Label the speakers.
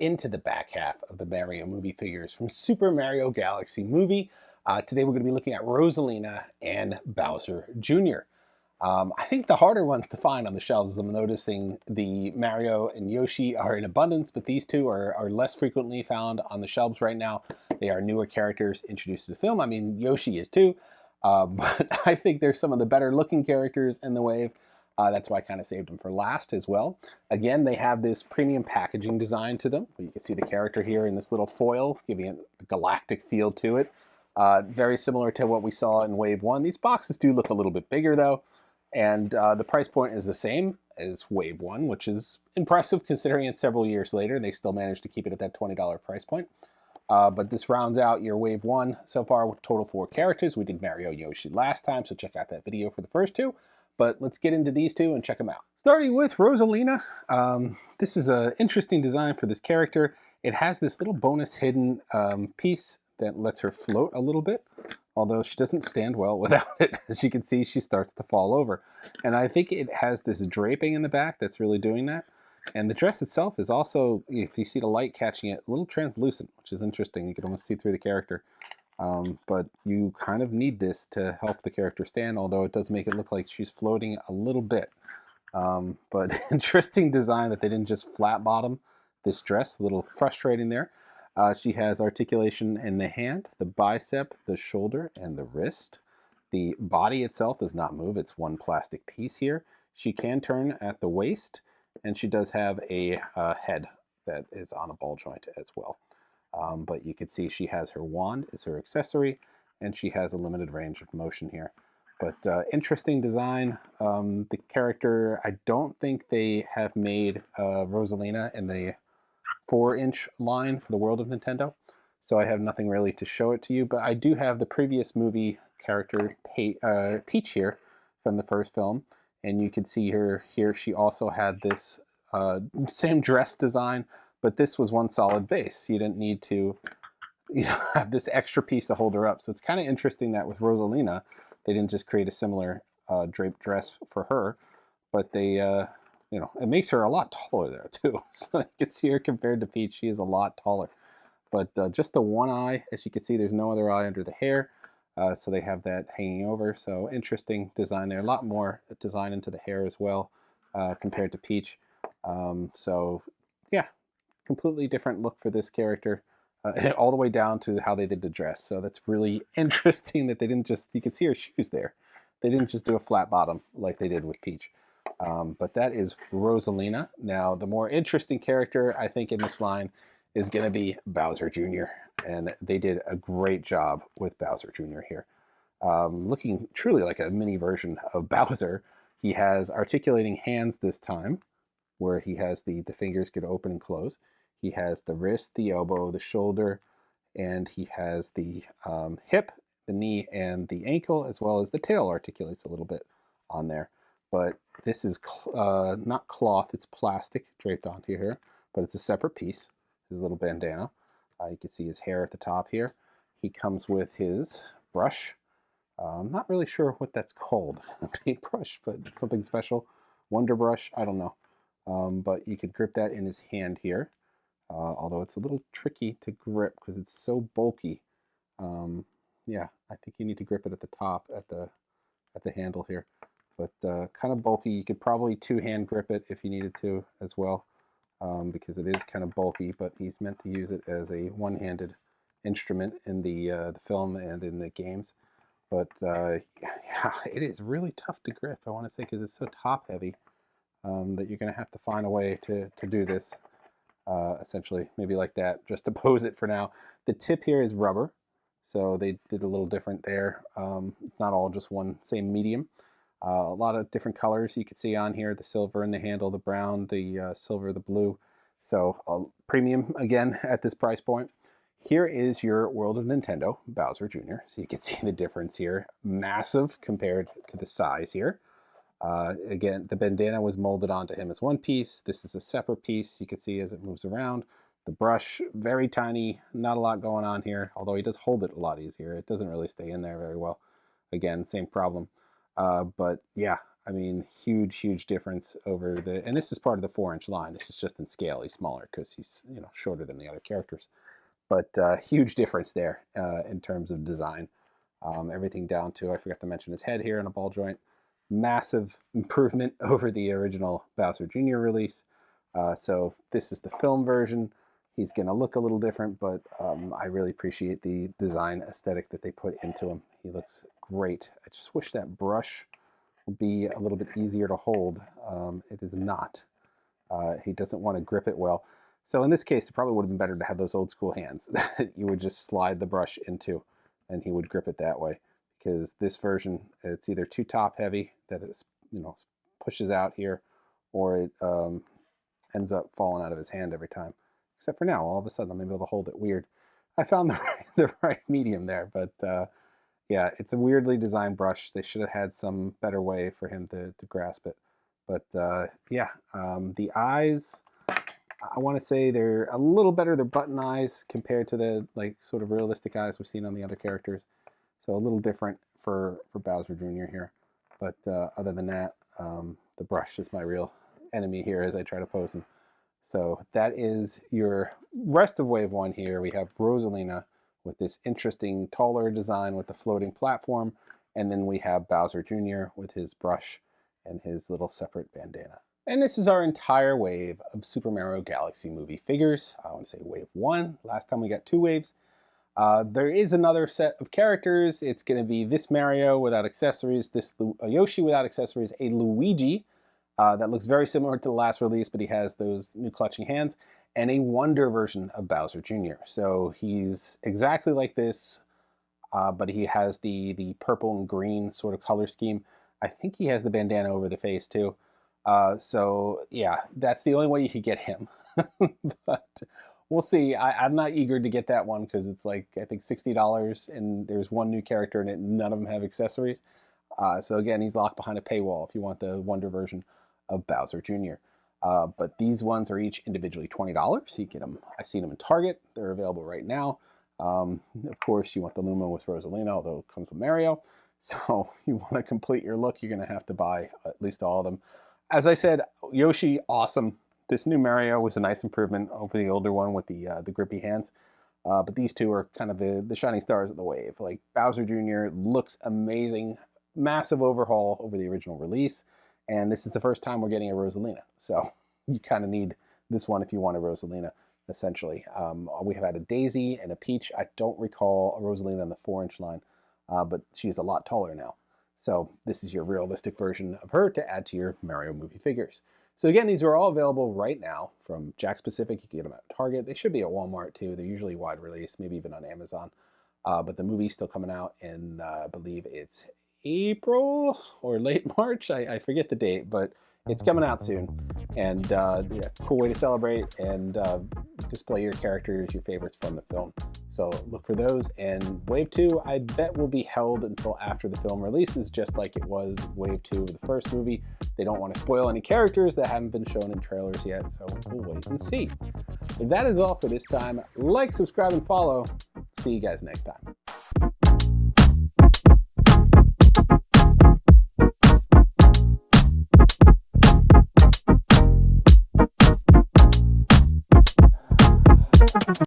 Speaker 1: into the back half of the Mario movie figures from Super Mario Galaxy Movie. Today we're going to be looking at Rosalina and Bowser Jr. I think the harder ones to find on the shelves, I'm noticing the Mario and Yoshi are in abundance, but these two are less frequently found on the shelves right now. They are newer characters introduced to the film. I mean, Yoshi is too, but I think they're some of the better looking characters in the wave. That's why I kind of saved them for last as well. Again, they have this premium packaging design to them. You can see the character here in this little foil, giving it a galactic feel to it. Very similar to what we saw in Wave 1. These boxes do look a little bit bigger though, and the price point is the same as Wave 1, which is impressive considering it's several years later. They still managed to keep it at that $20 price point. But this rounds out your Wave 1 so far with total 4 characters. We did Mario and Yoshi last time, so check out that video for the first two. But let's get into these two and check them out. Starting with Rosalina. This is an interesting design for this character. It has this little bonus hidden piece that lets her float a little bit, although she doesn't stand well without it. As you can see, she starts to fall over. And I think it has this draping in the back that's really doing that. And the dress itself is also, if you see the light catching it, a little translucent, which is interesting. You can almost see through the character. But you kind of need this to help the character stand, although it does make it look like she's floating a little bit. But interesting design that they didn't just flat bottom this dress, a little frustrating there. She has articulation in the hand, the bicep, the shoulder, and the wrist. The body itself does not move. It's one plastic piece here. She can turn at the waist, and she does have a head that is on a ball joint as well. But you can see she has her wand as her accessory, and she has a limited range of motion here. But interesting design. The character, I don't think they have made Rosalina in the 4-inch line for the World of Nintendo, so I have nothing really to show it to you. But I do have the previous movie character Peach here from the first film, and you can see her here. She also had this same dress design, but this was one solid base. You didn't need to have this extra piece to hold her up. So it's kind of interesting that with Rosalina, they didn't just create a similar draped dress for her, but they, it makes her a lot taller there too. So you can see her compared to Peach, she is a lot taller. But just the one eye, as you can see, there's no other eye under the hair. So they have that hanging over. So interesting design there. A lot more design into the hair as well compared to Peach. So yeah, completely different look for this character, all the way down to how they did the dress. So that's really interesting that they didn't just, you can see her shoes there. They didn't just do a flat bottom like they did with Peach. But that is Rosalina. Now, the more interesting character, I think, in this line is going to be Bowser Jr. And they did a great job with Bowser Jr. here. Looking truly like a mini version of Bowser. He has articulating hands this time, where he has the fingers get open and close. He has the wrist, the elbow, the shoulder, and he has the hip, the knee, and the ankle, as well as the tail articulates a little bit on there. But this is not cloth, it's plastic draped onto here, but it's a separate piece, his little bandana. You can see his hair at the top here. He comes with his brush. I'm not really sure what that's called, a paintbrush, but it's something special. Wonder brush, I don't know. But you could grip that in his hand here, although it's a little tricky to grip because it's so bulky. Yeah, I think you need to grip it at the top, at the handle here. But kind of bulky. You could probably two-hand grip it if you needed to as well, because it is kind of bulky, but he's meant to use it as a one-handed instrument in the film and in the games. But yeah, it is really tough to grip, I want to say, because it's so top-heavy. That you're going to have to find a way to do this, essentially, maybe like that, just to pose it for now. The tip here is rubber, so they did a little different there. It's not all just one same medium. A lot of different colors you can see on here, the silver in the handle, the brown, the silver, the blue. So premium, again, at this price point. Here is your World of Nintendo, Bowser Jr. So you can see the difference here. Massive compared to the size here. Again, the bandana was molded onto him as one piece. This is a separate piece. You can see as it moves around. The brush, very tiny, not a lot going on here, although he does hold it a lot easier. It doesn't really stay in there very well. Again, same problem. But yeah, I mean, huge difference over the, and this is part of the 4-inch line. This is just in scale. He's smaller because he's, you know, shorter than the other characters. But huge difference there in terms of design. Everything down to, I forgot to mention his head here in a ball joint. Massive improvement over the original Bowser Jr. release. So this is the film version. He's going to look a little different, but I really appreciate the design aesthetic that they put into him. He looks great. I just wish that brush would be a little bit easier to hold. It is not. He doesn't want to grip it well. So in this case, it probably would have been better to have those old school hands that you would just slide the brush into and he would grip it that way. Because this version, it's either too top heavy that it, you know, pushes out here, or it ends up falling out of his hand every time. Except for now, all of a sudden I'm able to hold it weird. I found the right medium there, but yeah, it's a weirdly designed brush. They should have had some better way for him to grasp it. But yeah, the eyes, I want to say they're a little better. They're button eyes compared to the like sort of realistic eyes we've seen on the other characters. So a little different for Bowser Jr. here. But other than that, the brush is my real enemy here as I try to pose him. So that is your rest of Wave 1 here. We have Rosalina with this interesting taller design with the floating platform. And then we have Bowser Jr. with his brush and his little separate bandana. And this is our entire wave of Super Mario Galaxy movie figures. I want to say Wave 1. Last time we got 2 waves. There is another set of characters. It's going to be this Mario without accessories, this Yoshi without accessories, a Luigi that looks very similar to the last release, but he has those new clutching hands, and a Wonder version of Bowser Jr. So he's exactly like this, but he has the purple and green sort of color scheme. I think he has the bandana over the face too. So yeah, that's the only way you could get him. But we'll see. I'm not eager to get that one because it's like, I think $60 and there's one new character in it and none of them have accessories. So again, he's locked behind a paywall if you want the Wonder version of Bowser Jr. But these ones are each individually $20. You get them. I've seen them in Target. They're available right now. Of course, you want the Luma with Rosalina, although it comes with Mario. So you want to complete your look, you're going to have to buy at least all of them. As I said, Yoshi, awesome. This new Mario was a nice improvement over the older one with the grippy hands. But these two are kind of the shining stars of the wave. Like Bowser Jr. looks amazing. Massive overhaul over the original release. And this is the first time we're getting a Rosalina. So you kind of need this one if you want a Rosalina, essentially. We have had a Daisy and a Peach. I don't recall a Rosalina on the 4-inch line, but she's a lot taller now. So this is your realistic version of her to add to your Mario movie figures. So again, these are all available right now from Jakks Pacific. You can get them at Target. They should be at Walmart too. They're usually wide release, maybe even on Amazon. But the movie's still coming out in, I believe it's April or late March. I forget the date, but it's coming out soon. And yeah, cool way to celebrate and display your characters, your favorites from the film. So look for those. And Wave 2, I bet will be held until after the film releases, just like it was Wave 2 of the first movie. They don't want to spoil any characters that haven't been shown in trailers yet, so we'll wait and see. But that is all for this time. Like, subscribe, and follow. See you guys next time.